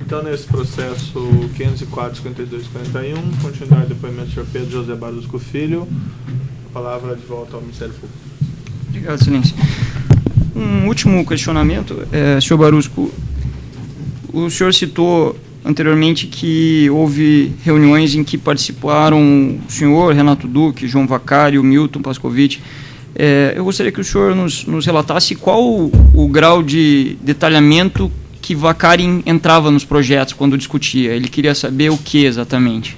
Então, nesse processo 504-52-41, continuar o depoimento do senhor Pedro José Barusco Filho. A palavra de volta ao Ministério Público. Obrigado, excelência. Um último questionamento, senhor Barusco. O senhor citou anteriormente que houve reuniões em que participaram o senhor, Renato Duque, João Vacari, o Milton Pascovitch. Eu gostaria que o senhor nos relatasse qual o grau de detalhamento que Vacari entrava nos projetos quando discutia. Ele queria saber o que exatamente?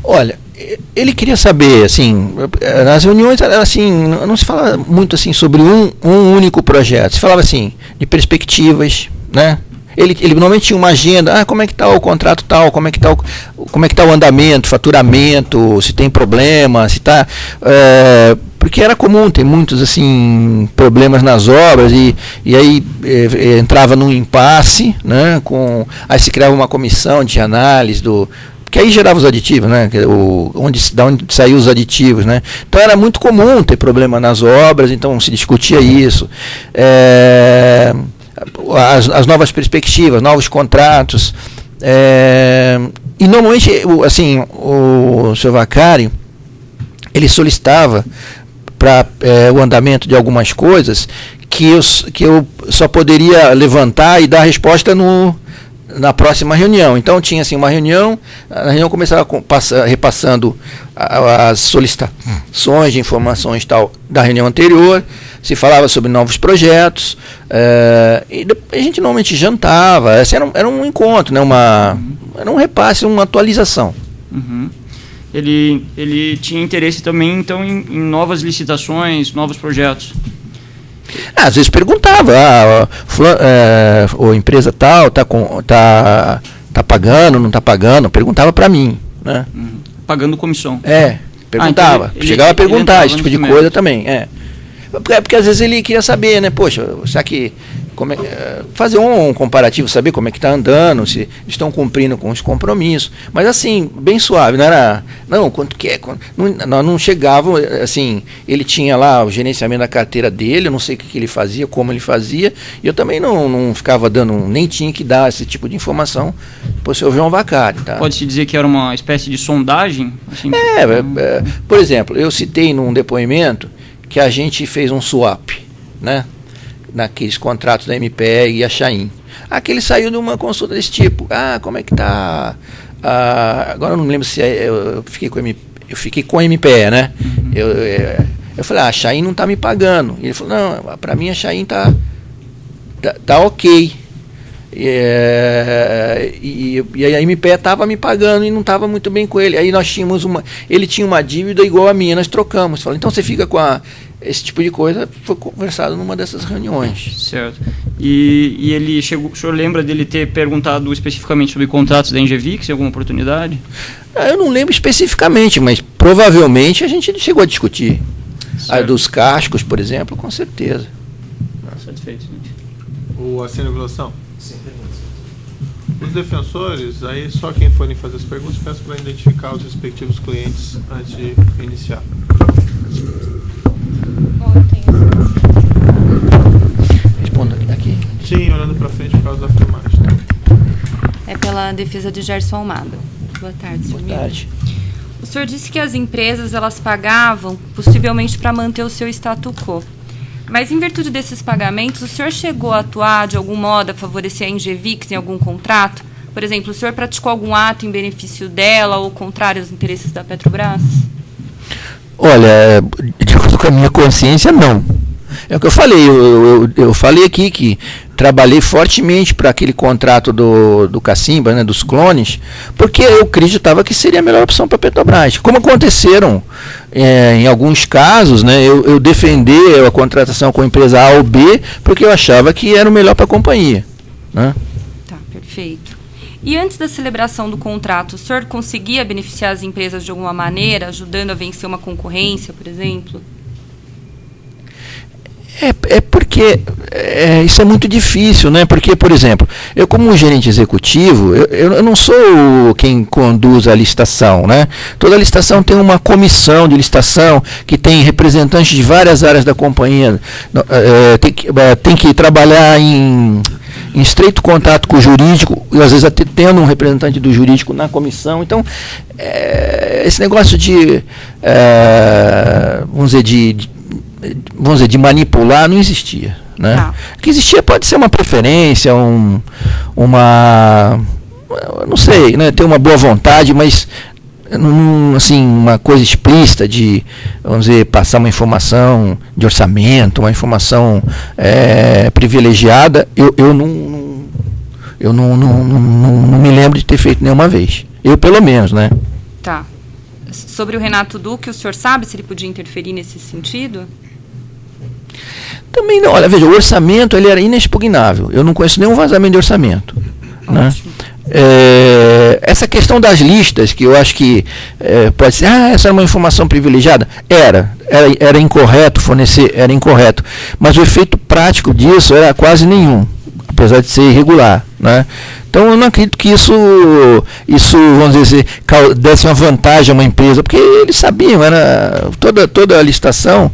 Olha, ele queria saber, assim, nas reuniões, assim, não se fala muito assim sobre um único projeto. Se falava assim de perspectivas, né? Ele normalmente tinha uma agenda, como é que está o contrato tal, como é que está o andamento, faturamento, se tem problema, se está... porque era comum ter muitos assim, problemas nas obras e aí entrava num impasse, né, aí se criava uma comissão de análise porque aí gerava os aditivos, né, da onde saíam os aditivos, né. Então era muito comum ter problema nas obras, então se discutia isso. As novas perspectivas, novos contratos, e normalmente, assim, o senhor Vacari, ele solicitava para o andamento de algumas coisas que eu só poderia levantar e dar resposta na próxima reunião. Então tinha assim uma reunião, a reunião começava repassando as solicitações de informações tal da reunião anterior, se falava sobre novos projetos, e a gente normalmente jantava, era um encontro, né, era um repasse, uma atualização. Uhum. Ele tinha interesse também, então, em novas licitações, novos projetos? Às vezes perguntava, a empresa tal tá pagando, não está pagando, perguntava para mim, né? Pagando comissão? Perguntava, então chegava a perguntar esse tipo de coisa mérito. Também, porque às vezes ele queria saber, né, poxa, será que fazer um comparativo, saber como é que está andando, se estão cumprindo com os compromissos, mas assim, bem suave, quanto que é, não chegavam, assim, ele tinha lá o gerenciamento da carteira dele, eu não sei o que ele fazia, como ele fazia, e eu também não ficava nem tinha que dar esse tipo de informação para o senhor João Vacari. Tá? Pode-se dizer que era uma espécie de sondagem? Assim, por exemplo, eu citei num depoimento que a gente fez um swap, né? Naqueles contratos da MPE e a Chain. Aquele saiu de uma consulta desse tipo. Como é que está? Agora eu não me lembro se eu fiquei com a MPE, né? Eu falei, a Chain não está me pagando. E ele falou, não, para mim a Chain tá ok. E a MPE estava me pagando e não estava muito bem com ele. Aí nós tínhamos ele tinha uma dívida igual a minha, nós trocamos. Falei, então você fica com esse tipo de coisa. Foi conversado numa dessas reuniões. Certo. E ele chegou, o senhor lembra dele ter perguntado especificamente sobre contratos da Engevix em alguma oportunidade? Eu não lembro especificamente, mas provavelmente a gente chegou a discutir. A dos cascos, por exemplo, com certeza. Satisfeito, gente. O assino evolução? Os defensores, aí só quem forem fazer as perguntas, peço para identificar os respectivos clientes antes de iniciar. Responda aqui. Sim, olhando para frente por causa da filmagem. É pela defesa de Gerson Almada. Boa tarde, senhor. Boa tarde. O senhor disse que as empresas elas pagavam possivelmente para manter o seu statu quo. Mas, em virtude desses pagamentos, o senhor chegou a atuar, de algum modo, a favorecer a Engevix em algum contrato? Por exemplo, o senhor praticou algum ato em benefício dela ou contrário aos interesses da Petrobras? Olha, de acordo com a minha consciência, não. É o que eu falei. Eu falei aqui que trabalhei fortemente para aquele contrato do Cacimba, né, dos clones, porque eu acreditava que seria a melhor opção para a Petrobras. Como aconteceram em alguns casos, né, eu defendi a contratação com a empresa A ou B, porque eu achava que era o melhor para a companhia. Né? Tá, perfeito. E antes da celebração do contrato, o senhor conseguia beneficiar as empresas de alguma maneira, ajudando a vencer uma concorrência, por exemplo? Porque isso é muito difícil, né? Porque, por exemplo, eu como gerente executivo, eu não sou quem conduz a licitação, né? Toda licitação tem uma comissão de licitação que tem representantes de várias áreas da companhia. Tem que trabalhar em estreito contato com o jurídico, e às vezes até tendo um representante do jurídico na comissão. Então, esse negócio vamos dizer, de manipular não existia. Né? Tá. O que existia pode ser uma preferência, não sei, né, ter uma boa vontade, mas assim, uma coisa explícita de, vamos dizer, passar uma informação de orçamento, uma informação privilegiada, eu não me lembro de ter feito nenhuma vez. Eu, pelo menos, né? Tá. Sobre o Renato Duque, o senhor sabe se ele podia interferir nesse sentido? Também não. Olha, veja, o orçamento ele era inexpugnável. Eu não conheço nenhum vazamento de orçamento. Né? Essa questão das listas, que eu acho que pode ser, essa era uma informação privilegiada. Era incorreto fornecer, era incorreto. Mas o efeito prático disso era quase nenhum, apesar de ser irregular. Né? Então eu não acredito que isso, vamos dizer, desse uma vantagem a uma empresa, porque eles sabiam, era toda a licitação,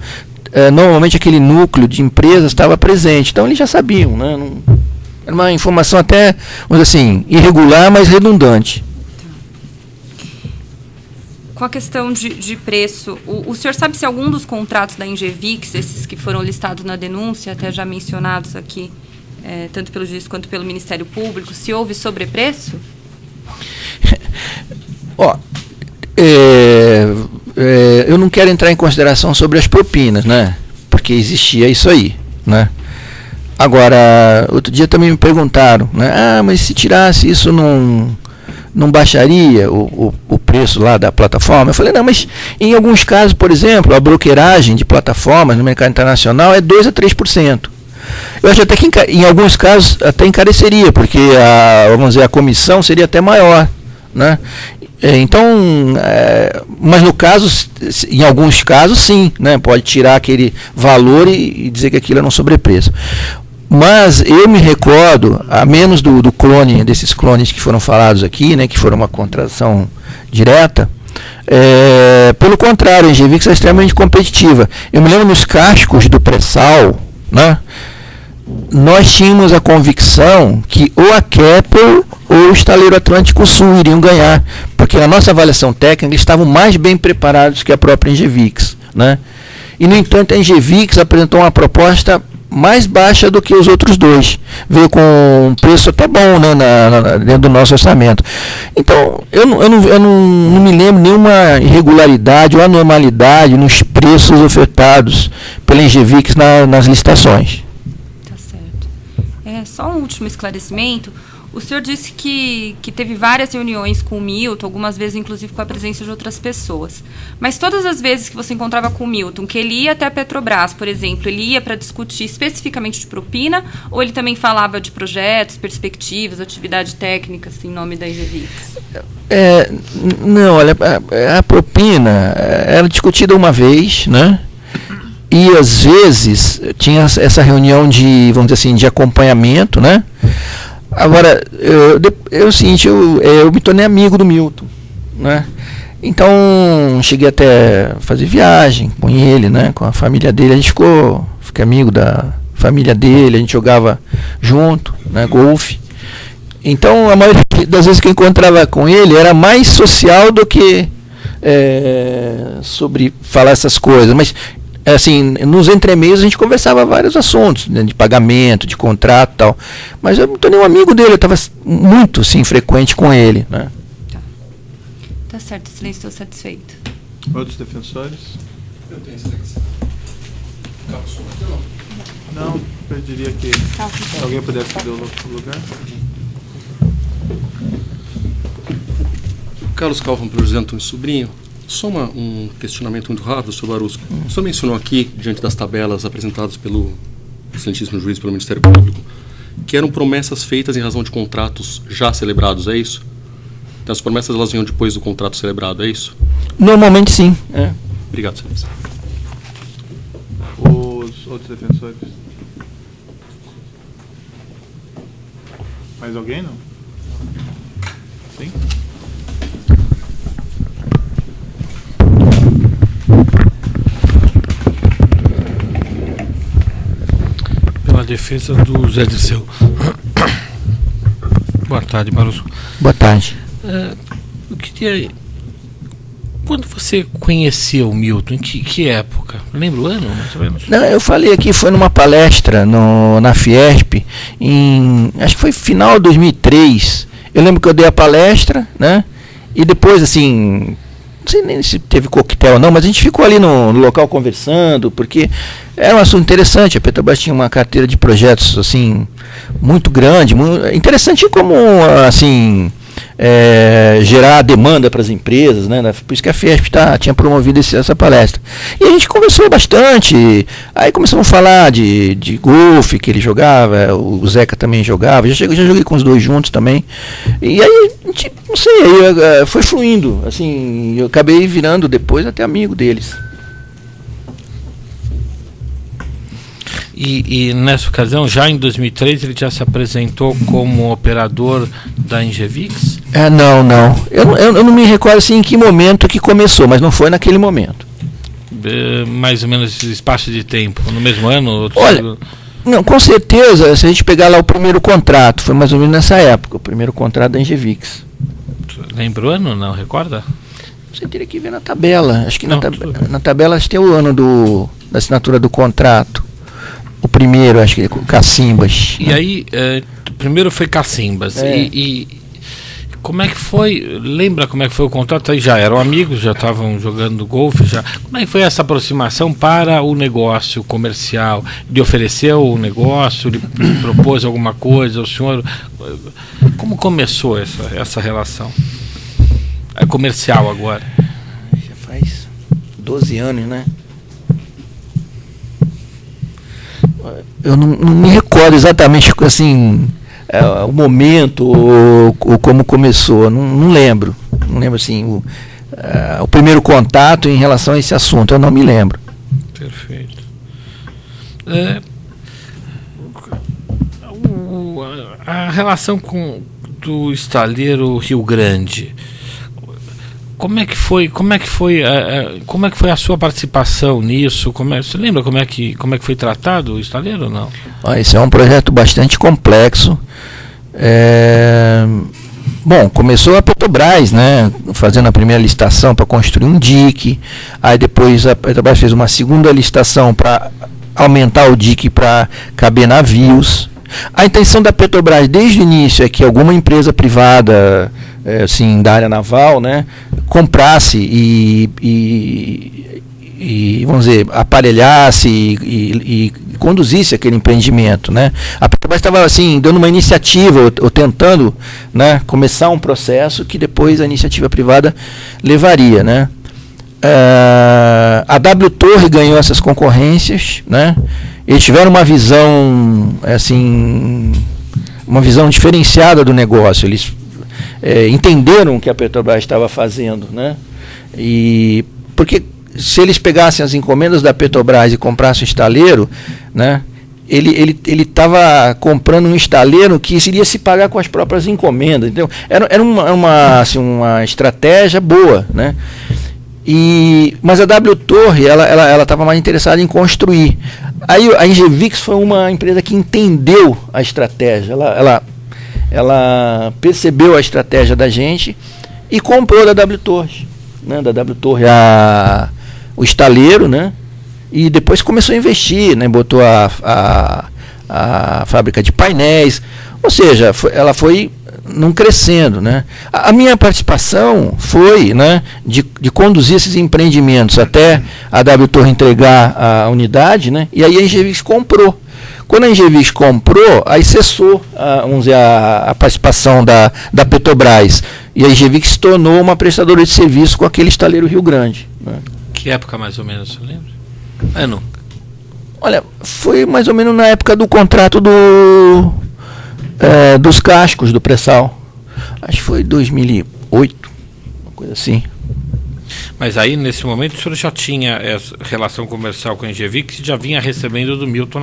normalmente aquele núcleo de empresas estava presente, então eles já sabiam, né? Era uma informação até, vamos dizer assim, irregular, mas redundante. Com a questão de preço, o senhor sabe se algum dos contratos da Engevix, esses que foram listados na denúncia, até já mencionados aqui, tanto pelo juiz quanto pelo Ministério Público, se houve sobrepreço? Eu não quero entrar em consideração sobre as propinas, né? Porque existia isso aí, né? Agora, outro dia também me perguntaram, né? Mas se tirasse isso não baixaria o preço lá da plataforma? Eu falei, não, mas em alguns casos, por exemplo, a brokeragem de plataformas no mercado internacional é 2% a 3%. Eu acho até que em alguns casos até encareceria, porque vamos dizer, a comissão seria até maior, né? Então, mas no caso, em alguns casos sim, né, pode tirar aquele valor e dizer que aquilo era um sobrepreço. Mas eu me recordo, a menos do clone, desses clones que foram falados aqui, né, que foram uma contratação direta, pelo contrário, a Engevix é extremamente competitiva. Eu me lembro nos cascos do pré-sal, né, nós tínhamos a convicção que ou a Keppel ou o Estaleiro Atlântico Sul iriam ganhar, porque na nossa avaliação técnica eles estavam mais bem preparados que a própria Engevix, né? E, no entanto, a Engevix apresentou uma proposta mais baixa do que os outros dois. Veio com um preço até bom, né, dentro do nosso orçamento. Então, eu não me lembro nenhuma irregularidade ou anormalidade nos preços ofertados pela Engevix nas licitações. Tá certo. Só um último esclarecimento. O senhor disse que teve várias reuniões com o Milton, algumas vezes inclusive com a presença de outras pessoas. Mas todas as vezes que você encontrava com o Milton, que ele ia até a Petrobras, por exemplo, ele ia para discutir especificamente de propina, ou ele também falava de projetos, perspectivas, atividade técnica, assim, em nome da Engevix? Não, olha, a propina era discutida uma vez, né? E às vezes tinha essa reunião de, vamos dizer assim, de acompanhamento, né? Agora, eu me tornei amigo do Milton, né? Então, cheguei até a fazer viagem com ele, né? Com a família dele, a gente fiquei amigo da família dele, a gente jogava junto, né? Golfe. Então, a maioria das vezes que eu encontrava com ele era mais social do que sobre falar essas coisas, mas assim, nos entremeios a gente conversava vários assuntos, né, de pagamento, de contrato e tal, mas eu me tornei um amigo dele, eu estava muito, sim, frequente com ele, né? Tá certo, silêncio, estou satisfeito. Outros defensores? Eu tenho silêncio. Não, eu diria que se alguém pudesse ceder o lugar. Carlos Calvão, pelo José Antônio Sobrinho. Só um questionamento muito rápido, Sr. Barusco. O senhor mencionou aqui, diante das tabelas apresentadas pelo excelentíssimo juiz, pelo Ministério Público, que eram promessas feitas em razão de contratos já celebrados, é isso? Então as promessas elas vinham depois do contrato celebrado, é isso? Normalmente sim. Obrigado, senhor. Os outros defensores? Mais alguém, não? Sim? Pela defesa do Zé Dirceu. Boa tarde, Barusco. Boa tarde. Eu queria... Quando você conheceu o Milton, em que época? Lembra o ano, mais ou menos? Não, eu falei aqui, foi numa palestra na Fiesp, acho que foi final de 2003. Eu lembro que eu dei a palestra, né? E depois, assim, não sei nem se teve coquetel ou não, mas a gente ficou ali no local conversando, porque era um assunto interessante. A Petrobras tinha uma carteira de projetos, assim, muito grande, interessante como, assim... gerar demanda para as empresas, né? Por isso que a Fiesp tinha promovido essa palestra. E a gente conversou bastante, aí começamos a falar de golfe que ele jogava, o Zeca também jogava, já joguei com os dois juntos também, e aí a gente, não sei, aí foi fluindo, assim, eu acabei virando depois até amigo deles. E nessa ocasião, já em 2003, ele já se apresentou como operador da Engevix? Não. Eu não me recordo assim, em que momento que começou, mas não foi naquele momento. Mais ou menos esse espaço de tempo, no mesmo ano? Olha, não, com certeza, se a gente pegar lá o primeiro contrato, foi mais ou menos nessa época, o primeiro contrato da Engevix. Lembra o ano, não? Recorda? Você teria que ver na tabela, acho que na tabela tem o ano da assinatura do contrato. O primeiro, acho que é Cacimbas. E aí, primeiro foi Cacimbas. E como é que foi? Lembra como é que foi o contrato? Aí já eram amigos, já estavam jogando golfe. Como é que foi essa aproximação para o negócio comercial? De oferecer o negócio, de propôs alguma coisa? O senhor. Como começou essa relação? É comercial agora? Já faz 12 anos, né? Eu não me recordo exatamente assim, o momento ou como começou, não lembro. Não lembro assim, o primeiro contato em relação a esse assunto, eu não me lembro. Perfeito. A relação do estaleiro Rio Grande. Como é que foi a sua participação nisso? Você lembra como é que foi tratado o estaleiro ou não? Esse é um projeto bastante complexo. Bom, começou a Petrobras, né, fazendo a primeira licitação para construir um dique. Aí depois a Petrobras fez uma segunda licitação para aumentar o dique para caber navios. A intenção da Petrobras desde o início é que alguma empresa privada, assim, da área naval, né, comprasse e vamos dizer, aparelhasse e conduzisse aquele empreendimento, né? A Petrobras estava assim dando uma iniciativa ou tentando, né, começar um processo que depois a iniciativa privada levaria, né? A W Torre ganhou essas concorrências, né? Eles tiveram uma visão, assim, uma visão diferenciada do negócio. Eles entenderam o que a Petrobras estava fazendo, né? E porque se eles pegassem as encomendas da Petrobras e comprassem o estaleiro, né? Ele estava comprando um estaleiro que iria se pagar com as próprias encomendas, entendeu? Era uma estratégia boa, né? Mas a W Torre, ela estava mais interessada em construir. Aí a Engevix foi uma empresa que entendeu a estratégia, ela percebeu a estratégia da gente e comprou da W Torre, né? Da W Torre o estaleiro, né? E depois começou a investir, né? Botou a fábrica de painéis, ou seja, ela foi não crescendo, né? A minha participação foi, né, de conduzir esses empreendimentos até a W Torre entregar a unidade, né? E aí a Engevix comprou. Quando a Engevix comprou, aí cessou vamos dizer, a participação da Petrobras. E a Engevix se tornou uma prestadora de serviço com aquele estaleiro Rio Grande, né? Que época mais ou menos, você lembra? Olha, foi mais ou menos na época do contrato dos cascos do pré-sal. Acho que foi 2008, uma coisa assim. Mas aí, nesse momento, o senhor já tinha essa relação comercial com a Engevix, que já vinha recebendo do Milton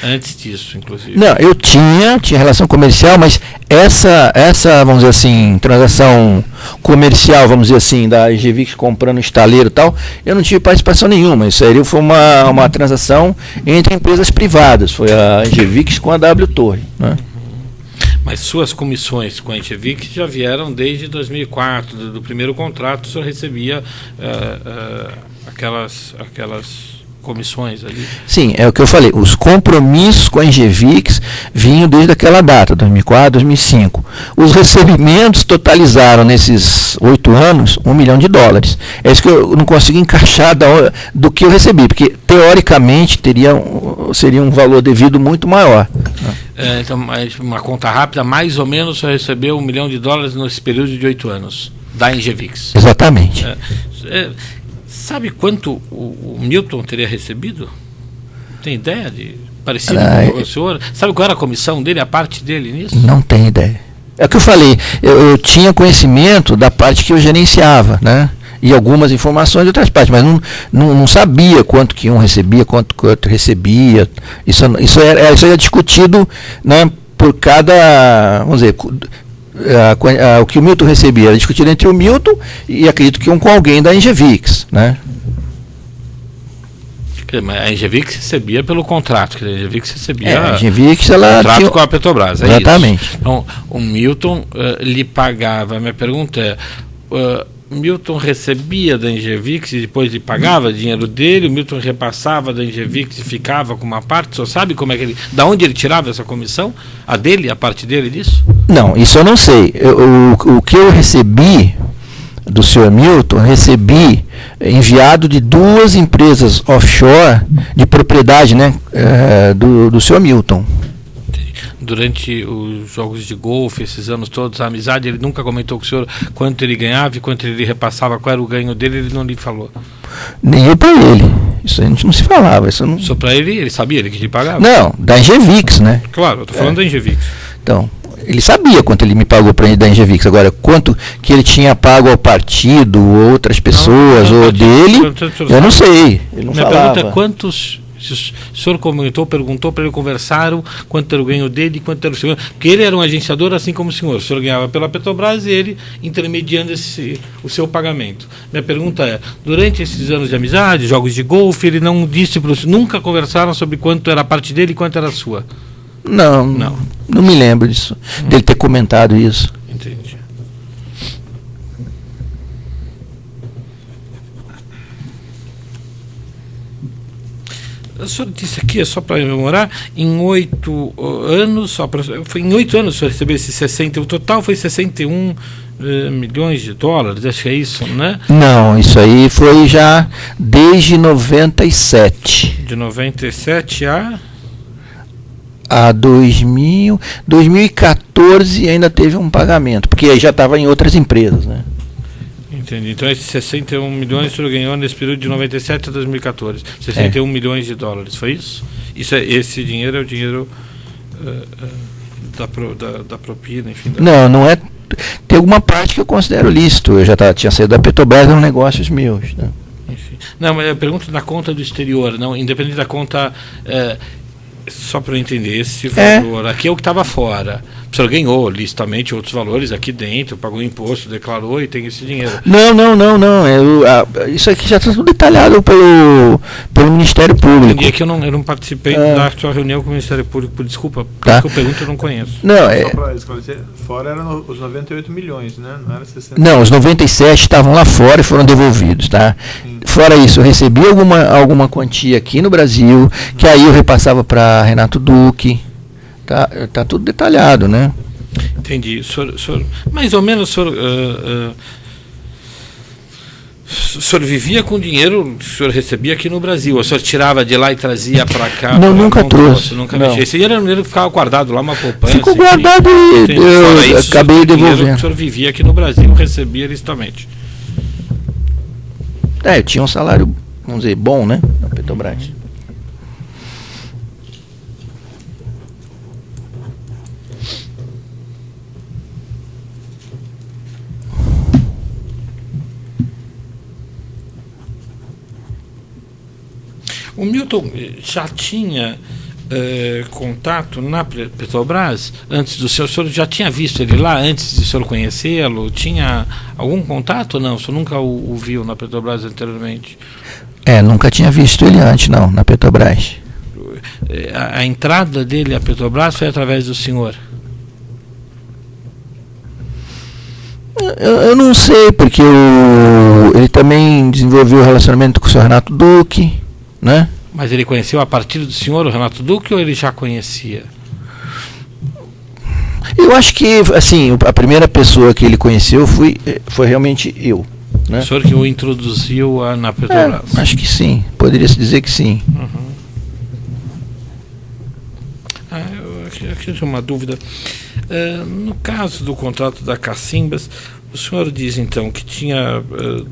antes disso, inclusive? Não, eu tinha relação comercial, mas essa, vamos dizer assim, transação comercial, vamos dizer assim, da Engevix comprando estaleiro e tal, eu não tive participação nenhuma. Isso aí foi uma transação entre empresas privadas, foi a Engevix com a W Torre, né? Mas suas comissões com a Engevix já vieram desde 2004, do primeiro contrato, o senhor recebia aquelas comissões ali? Sim, é o que eu falei. Os compromissos com a Engevix vinham desde aquela data, 2004, 2005. Os recebimentos totalizaram nesses 8 anos $1 milhão. É isso que eu não consigo encaixar do que eu recebi, porque teoricamente seria um valor devido muito maior. Então, uma conta rápida, mais ou menos o senhor recebeu $1 milhão nesse período de 8 anos da Engevix. Exatamente. Sabe quanto o Milton teria recebido? Tem ideia de parecido com o senhor? Sabe qual era a comissão dele, a parte dele nisso? Não tenho ideia. É o que eu falei, eu tinha conhecimento da parte que eu gerenciava, né? E algumas informações de outras partes, mas não sabia quanto que um recebia, quanto que o outro recebia. Isso era discutido, né, por cada, vamos dizer, o que o Milton recebia era discutido entre o Milton e acredito que com alguém da Engevix, né? A Engevix recebia pelo contrato, que a Engevix recebia a Engevix, ela contrato tinha... com a Petrobras, exatamente. Isso. Então, o Milton lhe pagava, minha pergunta é, Milton recebia da Engevix e depois lhe pagava dinheiro dele, o Milton repassava da Engevix e ficava com uma parte, só sabe como é que da onde ele tirava essa comissão? A dele, a parte dele disso? Não, isso eu não sei. O que eu recebi do senhor Milton, recebi enviado de 2 empresas offshore de propriedade, né, do senhor Milton. Durante os jogos de golfe, esses anos todos, a amizade, ele nunca comentou com o senhor quanto ele ganhava e quanto ele repassava, qual era o ganho dele, ele não lhe falou? Nem eu para ele. Isso a gente não se falava. Isso não... Só para ele sabia, ele que lhe pagava? Não, da Engevix, né? Claro, eu estou falando da Engevix. Então, ele sabia quanto ele me pagou da Engevix. Agora, quanto que ele tinha pago ao partido, ou outras pessoas, ou dele, eu não sei. Ele não falava. Minha pergunta é quantos... Se o senhor comentou, perguntou para ele, conversaram quanto era o ganho dele e quanto era o senhor, porque ele era um agenciador assim como o senhor ganhava pela Petrobras e ele intermediando o seu pagamento. Minha pergunta é, durante esses anos de amizade, jogos de golfe, ele não disse para o senhor, nunca conversaram sobre quanto era a parte dele e quanto era a sua? Não me lembro disso, dele ter comentado isso. Entendi. O senhor disse aqui, só para rememorar, em 8 anos, foi em 8 anos o senhor recebeu esse 60, o total foi $61 milhões, acho que é isso, né? Não, isso aí foi já desde 97. De 97 a 2014 ainda teve um pagamento, porque aí já estava em outras empresas, né? Entendi. Então, esses 61 milhões o senhor ganhou nesse período de 97 a 2014. 61 milhões de dólares, foi isso? Esse dinheiro é o dinheiro da propina, enfim. Não é. Tem alguma parte que eu considero lícito. Eu já tinha saído da Petrobras, eram negócios meus, né? Enfim. Não, mas eu pergunto da conta do exterior, não, independente da conta. Só para eu entender, esse valor aqui é o que estava fora. O senhor ganhou licitamente outros valores aqui dentro, pagou imposto, declarou e tem esse dinheiro. Não. Isso aqui já está tudo detalhado pelo Ministério Público. Entendi que eu não participei da sua reunião com o Ministério Público, desculpa, porque eu pergunto eu não conheço. Só para esclarecer, fora eram os 98 milhões, né? Não era 60. Não, os 97 estavam lá fora e foram devolvidos, tá? Fora isso, eu recebi alguma quantia aqui no Brasil, que aí eu repassava para Renato Duque. Tá tudo detalhado, né? Entendi. Mais ou menos, o senhor vivia com dinheiro que o senhor recebia aqui no Brasil? O senhor tirava de lá e trazia para cá? Não, nunca trouxe. Nunca mexia. Esse dinheiro era um dinheiro que ficava guardado lá, uma poupança. Ficou guardado e eu acabei devolvendo. O senhor vivia aqui no Brasil, recebia licitamente. Eu tinha um salário, vamos dizer, bom, né? Na Petrobras. O Milton já tinha contato na Petrobras antes do senhor? O senhor já tinha visto ele lá antes de o senhor conhecê-lo? Tinha algum contato ou não? O senhor nunca o viu na Petrobras anteriormente? Nunca tinha visto ele antes, não, na Petrobras. A entrada dele à Petrobras foi através do senhor? Eu não sei, porque ele também desenvolveu o relacionamento com o senhor Renato Duque, né? Mas ele conheceu a partir do senhor, o Renato Duque, ou ele já conhecia? Eu acho que, assim, a primeira pessoa que ele conheceu foi realmente eu. Né? O senhor que o introduziu na Petrobras? Acho que sim, poderia-se dizer que sim. Uhum. Aqui tem uma dúvida. No caso do contrato da Cacimbas, o senhor diz então que tinha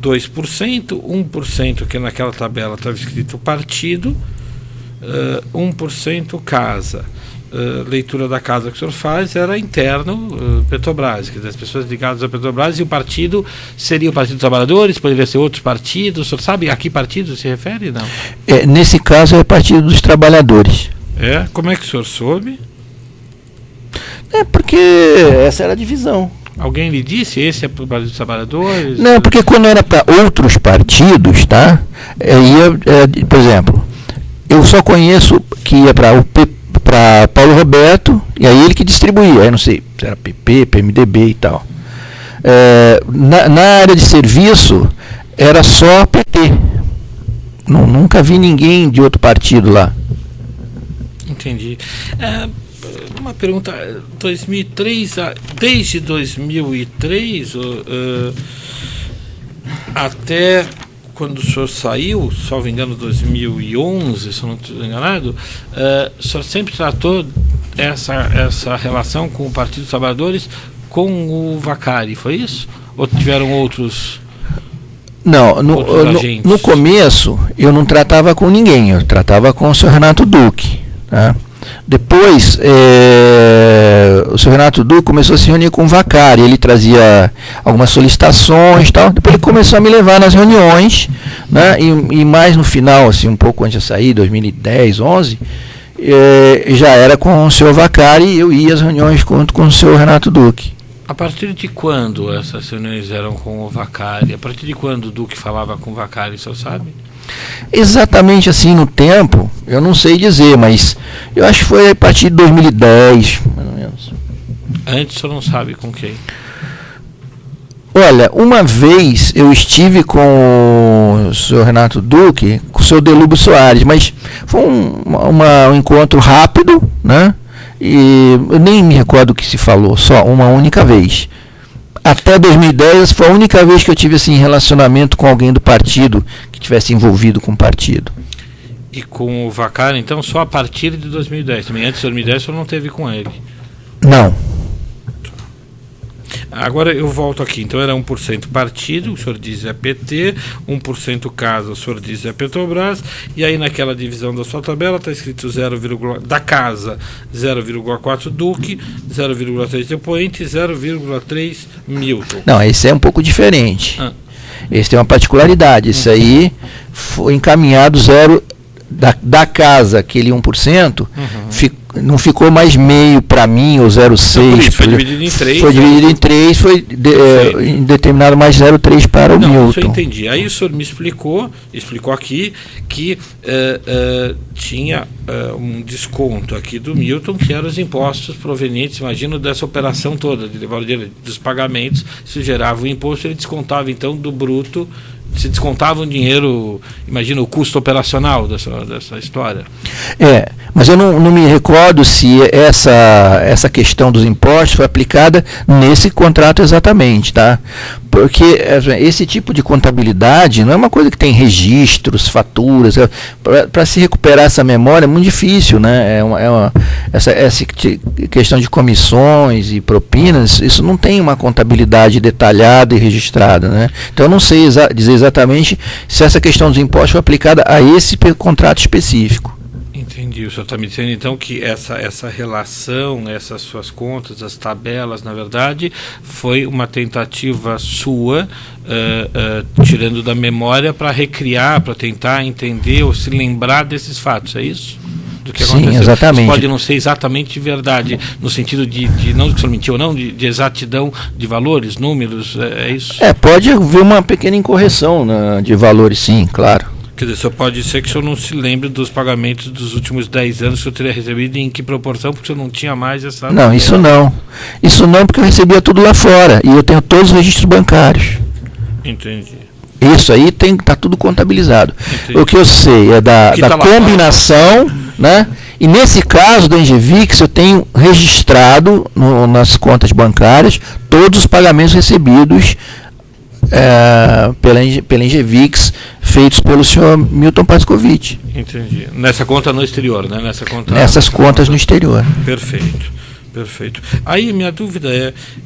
2%, 1% que naquela tabela estava escrito partido, 1% casa. Leitura da casa que o senhor faz era interno Petrobras, quer dizer, as pessoas ligadas à Petrobras, e o partido seria o Partido dos Trabalhadores, poderia ser outros partidos. O senhor sabe a que partido se refere? Não? Nesse caso é o Partido dos Trabalhadores. Como é que o senhor soube? Porque essa era a divisão. Alguém lhe disse, esse é para o Partido dos Trabalhadores? Não, porque quando era para outros partidos, tá? Por exemplo, eu só conheço que ia para Paulo Roberto, e aí ele que distribuía, aí não sei se era PP, PMDB e tal. Na área de serviço era só PT. Nunca vi ninguém de outro partido lá. Entendi. Uma pergunta, 2003, desde 2003 até quando o senhor saiu, salvo engano 2011, se eu não estou enganado, o senhor sempre tratou essa relação com o Partido dos Trabalhadores com o Vacari, foi isso? Ou tiveram outros? Não, no começo eu não tratava com ninguém, eu tratava com o senhor Renato Duque. Tá? Depois, o senhor Renato Duque começou a se reunir com o Vacari, ele trazia algumas solicitações e tal, depois ele começou a me levar nas reuniões, né? E mais no final, assim, um pouco antes de sair, 2010, 11, já era com o senhor Vacari, e eu ia às reuniões junto com o senhor Renato Duque. A partir de quando essas reuniões eram com o Vacari? A partir de quando o Duque falava com o Vacari, o senhor sabe? Exatamente assim no tempo, eu não sei dizer, mas eu acho que foi a partir de 2010, mais ou menos. Antes o senhor não sabe com quem? Olha, uma vez eu estive com o senhor Renato Duque, com o senhor Delúbio Soares, mas foi um encontro rápido, né? E eu nem me recordo o que se falou, só uma única vez. Até 2010 foi a única vez que eu tive assim, relacionamento com alguém do partido que tivesse envolvido com o partido. E com o Vacari, então, só a partir de 2010? Também antes de 2010 o senhor não teve com ele? Não. Agora eu volto aqui, então era 1% partido, o senhor diz é PT, 1% casa, o senhor diz é Petrobras, e aí naquela divisão da sua tabela está escrito da casa 0,4 Duque, 0,3 depoente, 0,3 Milton. Não, esse é um pouco diferente. Esse tem uma particularidade, esse aí foi encaminhado da casa, aquele 1%, não ficou mais meio para mim, ou 0,6. Foi dividido em 3. Foi dividido em 3, foi determinado mais 0,3 para o Milton. Isso eu entendi. Aí o senhor me explicou aqui que tinha um desconto aqui do Milton, que eram os impostos provenientes, imagino, dessa operação toda, de levar o dinheiro dos pagamentos, isso gerava o imposto, ele descontava então do bruto, se descontava um dinheiro, imagina o custo operacional dessa história. Mas eu não me recordo se essa questão dos impostos foi aplicada nesse contrato exatamente, tá? Porque esse tipo de contabilidade não é uma coisa que tem registros, faturas. Para se recuperar essa memória é muito difícil, né? Essa questão de comissões e propinas, isso não tem uma contabilidade detalhada e registrada, né? Então eu não sei dizer exatamente se essa questão dos impostos foi aplicada a esse contrato específico. Entendi. O senhor está me dizendo então que essa relação, essas suas contas, as tabelas, na verdade, foi uma tentativa sua, tirando da memória, para recriar, para tentar entender ou se lembrar desses fatos, é isso? Do que aconteceu. Sim, exatamente. Isso pode não ser exatamente verdade, no sentido de não que o senhor mentiu ou não, de exatidão de valores, números, é isso? Pode haver uma pequena incorreção de valores, sim, claro. Quer dizer, só pode ser que o senhor não se lembre dos pagamentos dos últimos 10 anos que o senhor teria recebido e em que proporção, porque o senhor não tinha mais essa... Não, isso não. Isso não, porque eu recebia tudo lá fora. E eu tenho todos os registros bancários. Entendi. Isso aí está tudo contabilizado. Entendi. O que eu sei é da combinação, né? E nesse caso da Engevix, eu tenho registrado nas contas bancárias todos os pagamentos recebidos pela Engevix, feitos pelo senhor Milton Pascovitch. Entendi. Nessa conta no exterior, né? Nessas contas no exterior. Perfeito, perfeito. Aí minha dúvida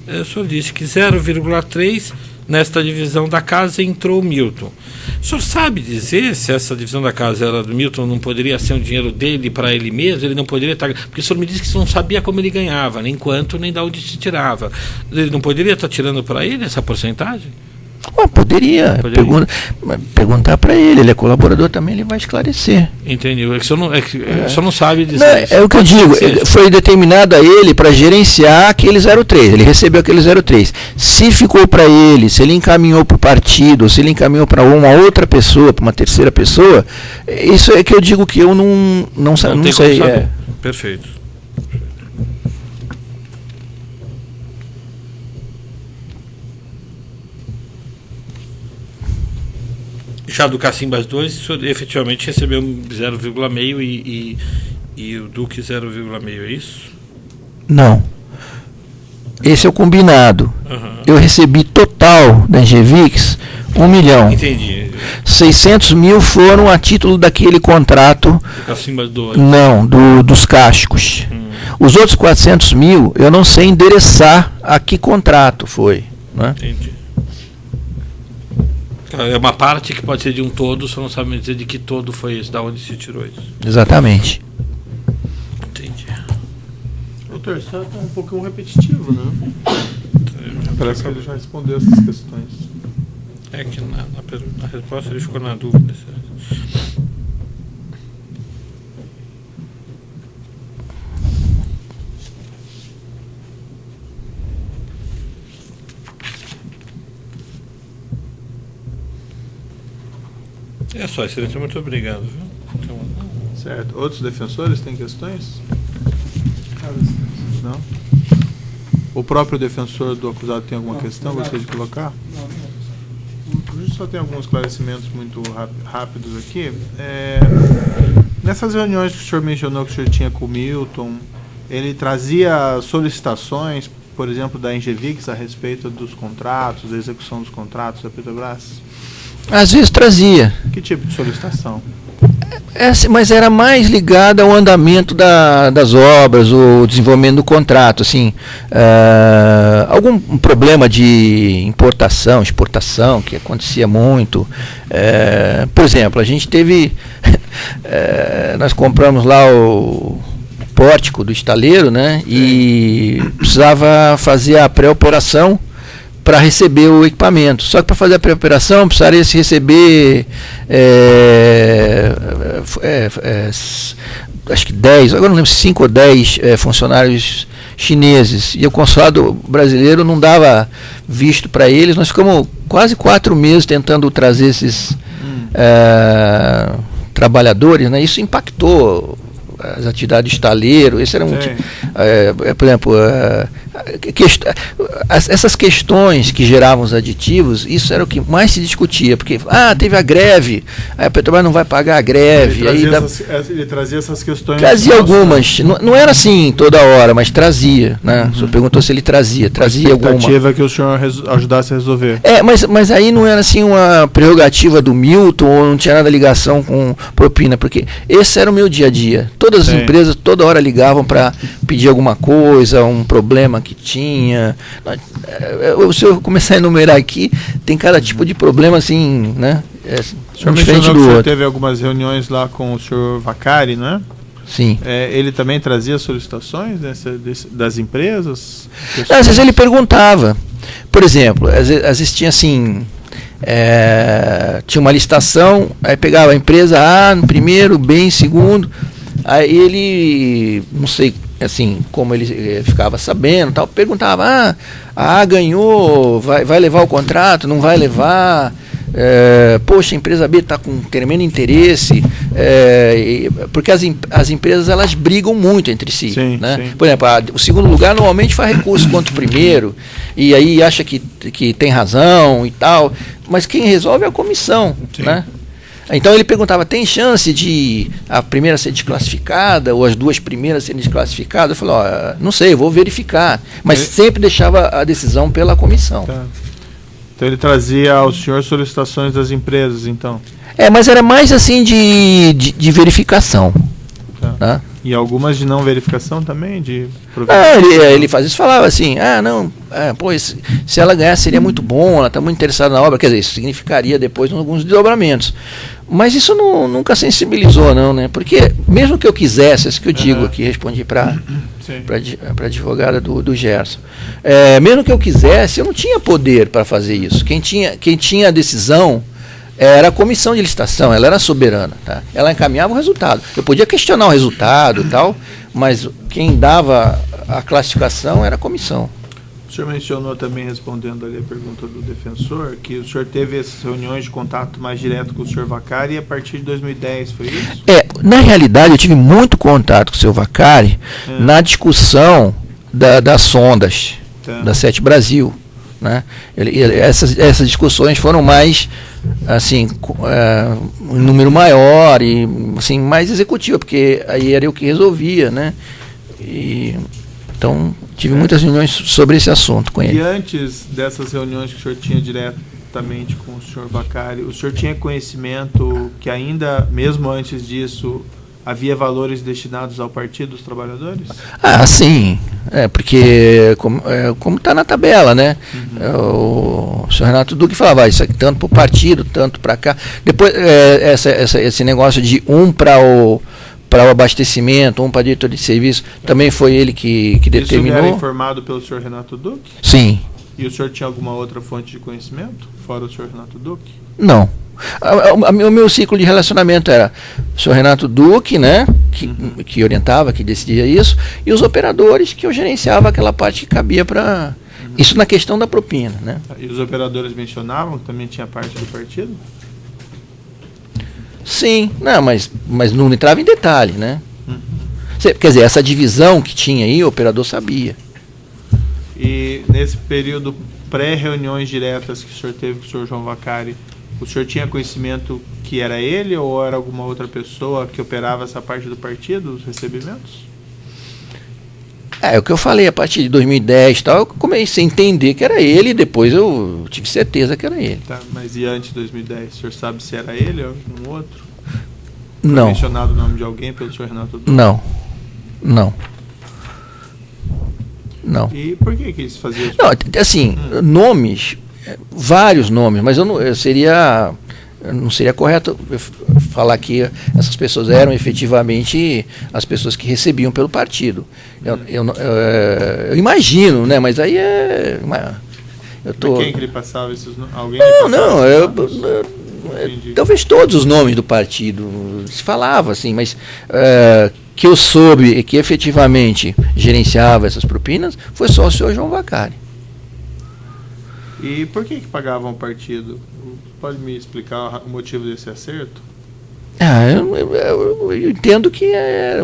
o senhor disse que 0,3 nesta divisão da casa entrou o Milton. O senhor sabe dizer se essa divisão da casa era do Milton, não poderia ser um dinheiro dele para ele mesmo? Ele não poderia estar... Porque o senhor me disse que o senhor não sabia como ele ganhava, nem quanto, nem de onde se tirava. Ele não poderia estar tirando para ele essa porcentagem? Poderia. Perguntar para ele é colaborador também, ele vai esclarecer. Entendi. O senhor não sabe dizer não, isso. É o que eu digo, foi determinado a ele para gerenciar aquele 03, ele recebeu aquele 03. Se ficou para ele, se ele encaminhou para o partido, se ele encaminhou para uma outra pessoa, para uma terceira pessoa, isso é que eu digo que eu não sei. Perfeito. Já do Cacimbas 2, o senhor efetivamente recebeu 0,5 e o Duque 0,5, é isso? Não. Esse é o combinado. Uhum. Eu recebi total da Engevix 1 milhão. Entendi. 600 mil foram a título daquele contrato. Do Cacimbas 2. Não, dos cascos. Os outros 400 mil, eu não sei endereçar a que contrato foi. Né? Entendi. É uma parte que pode ser de um todo, só não sabe me dizer de que todo foi esse, da onde se tirou isso. Exatamente. Entendi. O terceiro está um pouquinho repetitivo, né? Parece que ele já respondeu essas questões. É que na resposta ele ficou na dúvida. É só, excelência, muito obrigado. Viu? Então, certo. Outros defensores têm questões? Não? O próprio defensor do acusado tem alguma questão? Gostaria de colocar? A gente só tem alguns esclarecimentos muito rápidos aqui. Nessas reuniões que o senhor mencionou que o senhor tinha com o Milton, ele trazia solicitações, por exemplo, da Engevix a respeito dos contratos, da execução dos contratos da Petrobras? Às vezes trazia. Que tipo de solicitação? Mas era mais ligada ao andamento das obras, o desenvolvimento do contrato, assim, algum problema de importação, exportação, que acontecia muito. Por exemplo, a gente teve, nós compramos lá o pórtico do estaleiro, né, e precisava fazer a pré-operação para receber o equipamento. Só que para fazer a pré-operação precisaria se receber acho que 10, agora não lembro se 5 ou 10 funcionários chineses. E o consulado brasileiro não dava visto para eles. Nós ficamos quase 4 meses tentando trazer esses trabalhadores, né? Isso impactou as atividades de estaleiro. Esse era por exemplo, essas questões que geravam os aditivos, isso era o que mais se discutia, porque teve a greve, a Petrobras não vai pagar a greve. Ele trazia essas questões. Trazia algumas, não era assim toda hora, mas trazia, né? O senhor perguntou se ele trazia alguma. A expectativa é que o senhor ajudasse a resolver. Mas aí não era assim uma prerrogativa do Milton, ou não tinha nada ligação com propina, porque esse era o meu dia a dia. Todas as empresas toda hora ligavam para pedir alguma coisa, um problema que tinha. Se eu começar a enumerar aqui, tem cada tipo de problema assim, né? O senhor mencionou que o senhor teve algumas reuniões lá com o senhor Vacari, não é? Sim. Ele também trazia solicitações das empresas? Às vezes ele perguntava. Por exemplo, às vezes tinha assim... tinha uma licitação, aí pegava a empresa A no primeiro, B em segundo, aí ele, não sei assim, como ele ficava sabendo, tal, perguntava, a A ganhou, vai levar o contrato, não vai levar, Poxa, a empresa B está com tremendo interesse, porque as empresas elas brigam muito entre si. Sim, né? sim. Por exemplo, o segundo lugar normalmente faz recurso contra o primeiro, e aí acha que tem razão e tal, mas quem resolve é a comissão. Né? Então ele perguntava, tem chance de a primeira ser desclassificada ou as duas primeiras serem desclassificadas? Eu falei, não sei, eu vou verificar. Mas sempre deixava a decisão pela comissão. Tá. Então ele trazia ao senhor solicitações das empresas, então? Mas era mais assim de verificação. Tá. Tá? E algumas de não verificação também? Ele fazia isso, falava assim, se ela ganhar seria muito bom, ela está muito interessada na obra, quer dizer, isso significaria depois alguns desdobramentos. Mas isso nunca sensibilizou, não, né? Porque mesmo que eu quisesse, isso que eu digo aqui, respondi para a advogada do Gerson, mesmo que eu quisesse, eu não tinha poder para fazer isso. Quem tinha a decisão era a comissão de licitação, ela era soberana. Tá? Ela encaminhava o resultado. Eu podia questionar o resultado e tal, mas quem dava a classificação era a comissão. O senhor mencionou também, respondendo ali a pergunta do defensor, que o senhor teve essas reuniões de contato mais direto com o senhor Vaccari a partir de 2010, foi isso? Na realidade, eu tive muito contato com o senhor Vaccari na discussão das sondas da Sete Brasil. Né? Essas discussões foram mais assim, um número maior e assim, mais executiva, porque aí era eu que resolvia, né? Então tive muitas reuniões sobre esse assunto com ele. E antes dessas reuniões que o senhor tinha diretamente com o senhor Vaccari, o senhor tinha conhecimento que ainda, mesmo antes disso, havia valores destinados ao Partido dos Trabalhadores? Sim. Porque como está na tabela, né? O senhor Renato Duque falava isso aqui, tanto para o partido, tanto para cá. Depois, esse negócio de para o abastecimento, para a diretoria de serviço, também foi ele que determinou. Isso era informado pelo senhor Renato Duque? Sim. E o senhor tinha alguma outra fonte de conhecimento, fora o senhor Renato Duque? Não. O meu ciclo de relacionamento era o senhor Renato Duque, né, que orientava, que decidia isso, e os operadores que eu gerenciava aquela parte que cabia para... Isso na questão da propina. Né? E os operadores mencionavam que também tinha parte do partido? Sim, não, mas não entrava em detalhe. Né? Quer dizer, essa divisão que tinha aí, o operador sabia. E nesse período pré-reuniões diretas que o senhor teve com o senhor João Vaccari, o senhor tinha conhecimento que era ele ou era alguma outra pessoa que operava essa parte do partido, os recebimentos? O que eu falei, a partir de 2010 e tal, eu comecei a entender que era ele e depois eu tive certeza que era ele. Tá, mas e antes de 2010, o senhor sabe se era ele ou algum outro? Não. Foi mencionado o nome de alguém pelo senhor Renato Duque? Não. E por que eles faziam isso? Não, assim, nomes, vários nomes, mas eu não seria correto falar que essas pessoas eram efetivamente as pessoas que recebiam pelo partido. Eu imagino, né? Mas aí Quem que ele passava esses nomes? Alguém talvez todos os nomes do partido se falava assim, mas que eu soube que efetivamente gerenciava essas propinas foi só o senhor João Vaccari. E por que pagavam o partido? Pode me explicar o motivo desse acerto? Eu entendo que era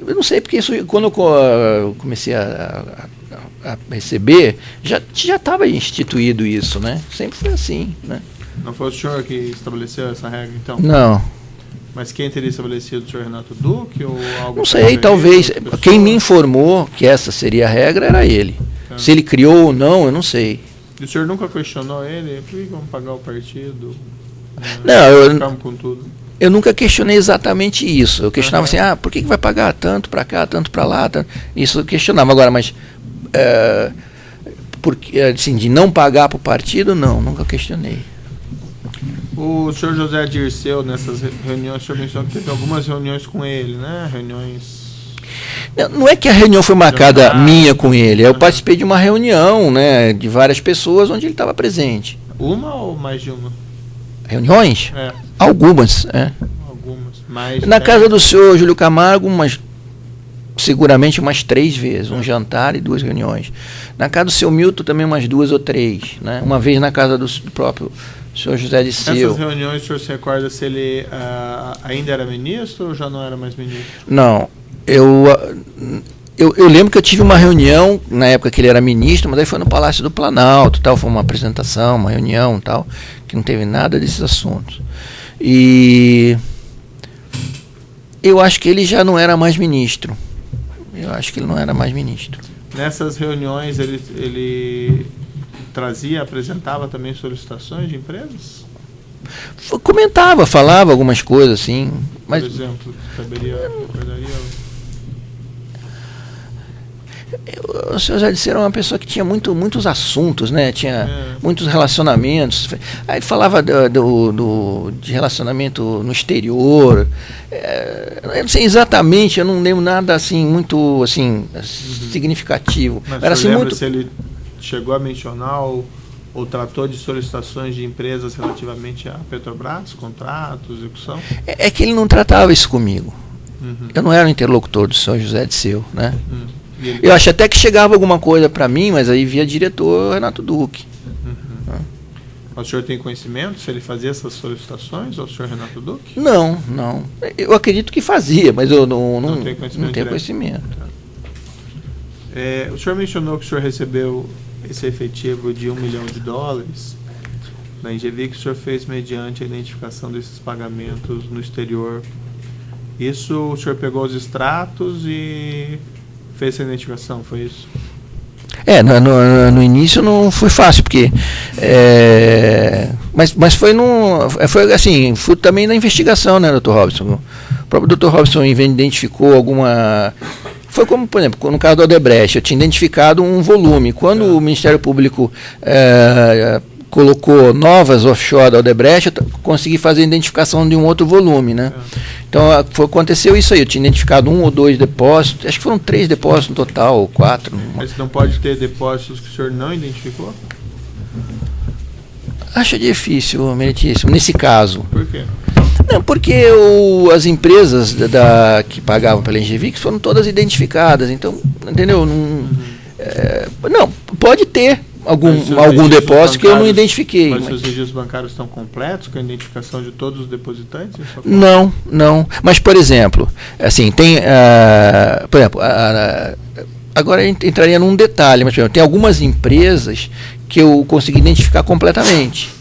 eu não sei, porque isso, quando eu comecei a receber, já estava instituído isso, né? Sempre foi assim, né? Não foi o senhor que estabeleceu essa regra, então? Não. Mas quem teria estabelecido, o senhor Renato Duque ou algo? Não sei, talvez. Quem me informou que essa seria a regra era ele. Tá. Se ele criou ou não, eu não sei. E o senhor nunca questionou ele? Por que vamos pagar o partido? Não, com tudo. Eu nunca questionei exatamente isso. Eu questionava assim, por que vai pagar tanto para cá, tanto para lá? Isso eu questionava. Agora, mas porque, assim, de não pagar para o partido, não, nunca questionei. O senhor José Dirceu, nessas reuniões, o senhor mencionou que teve algumas reuniões com ele, né? Reuniões... Não é que a reunião foi marcada minha com ele. Eu participei de uma reunião, né, de várias pessoas onde ele estava presente. Uma ou mais de uma? Reuniões? Algumas, Algumas. Mais, na casa do senhor Júlio Camargo, umas seguramente umas 3 vezes, um jantar e 2 reuniões. Na casa do seu Milton também umas 2 ou 3, né? Uma vez na casa do próprio senhor José Disseu. Essas reuniões, o senhor se recorda se ele ainda era ministro ou já não era mais ministro? Não, eu lembro que eu tive uma reunião na época que ele era ministro, mas aí foi no Palácio do Planalto, tal, foi uma apresentação, uma reunião, tal, que não teve nada desses assuntos. E eu acho que ele já não era mais ministro. Nessas reuniões ele apresentava também solicitações de empresas? Comentava, falava algumas coisas assim, mas por exemplo, recordaria? O senhor José Disseu era uma pessoa que tinha muitos assuntos, né? Tinha muitos relacionamentos. Aí ele falava de relacionamento no exterior. Eu não sei exatamente, eu não lembro nada assim muito assim, significativo. Mas era assim lembra se ele chegou a mencionar ou tratou de solicitações de empresas relativamente a Petrobras, contratos, execução? É que ele não tratava isso comigo. Eu não era o interlocutor do senhor José Disseu, né? Eu acho até que chegava alguma coisa para mim, mas aí via diretor Renato Duque. O senhor tem conhecimento se ele fazia essas solicitações ao senhor Renato Duque? Não. Eu acredito que fazia, mas eu não tenho conhecimento. O senhor mencionou que o senhor recebeu esse efetivo de $1 milhão na Engevic, que o senhor fez mediante a identificação desses pagamentos no exterior. Isso, o senhor pegou os extratos e fez essa identificação, foi isso? No início não foi fácil, porque mas foi assim, foi também na investigação, né, Dr. Robson? O próprio Dr. Robson identificou alguma... Foi como, por exemplo, no caso do Odebrecht, eu tinha identificado um volume. Quando o Ministério Público colocou novas offshore da Odebrecht, eu consegui fazer a identificação de um outro volume, né? Então, aconteceu isso aí, eu tinha identificado 1 ou 2 depósitos, acho que foram 3 depósitos no total, ou 4. Mas não pode ter depósitos que o senhor não identificou? Acho difícil, meritíssimo, nesse caso. Por quê? Não, porque as empresas que pagavam pela Engevic foram todas identificadas, então, entendeu? Não, pode ter algum depósito que eu não identifiquei. Mas os registros bancários estão completos com a identificação de todos os depositantes? Não. Mas, por exemplo, assim, tem, por exemplo, agora a gente entraria num detalhe, mas por exemplo, tem algumas empresas que eu consegui identificar completamente.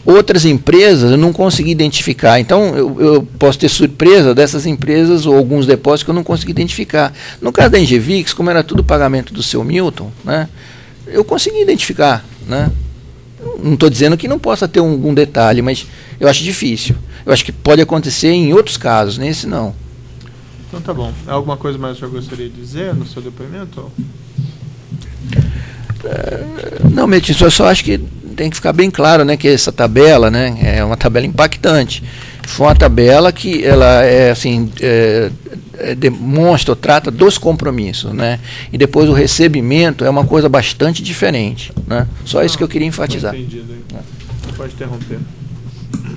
Outras empresas eu não consegui identificar. Então, eu posso ter surpresa dessas empresas ou alguns depósitos que eu não consegui identificar. No caso da Engevix, como era tudo pagamento do seu Milton, né, eu consegui identificar, né? Não estou dizendo que não possa ter algum detalhe, mas eu acho difícil. Eu acho que pode acontecer em outros casos, nesse não. Então tá bom. Alguma coisa mais que o senhor gostaria de dizer no seu depoimento? Não, Metin, eu só acho que tem que ficar bem claro, né, que essa tabela, né, é uma tabela impactante. Foi uma tabela que ela demonstra ou trata dos compromissos, né? E depois o recebimento é uma coisa bastante diferente, né? Só isso que eu queria enfatizar. Entendido. Pode interromper.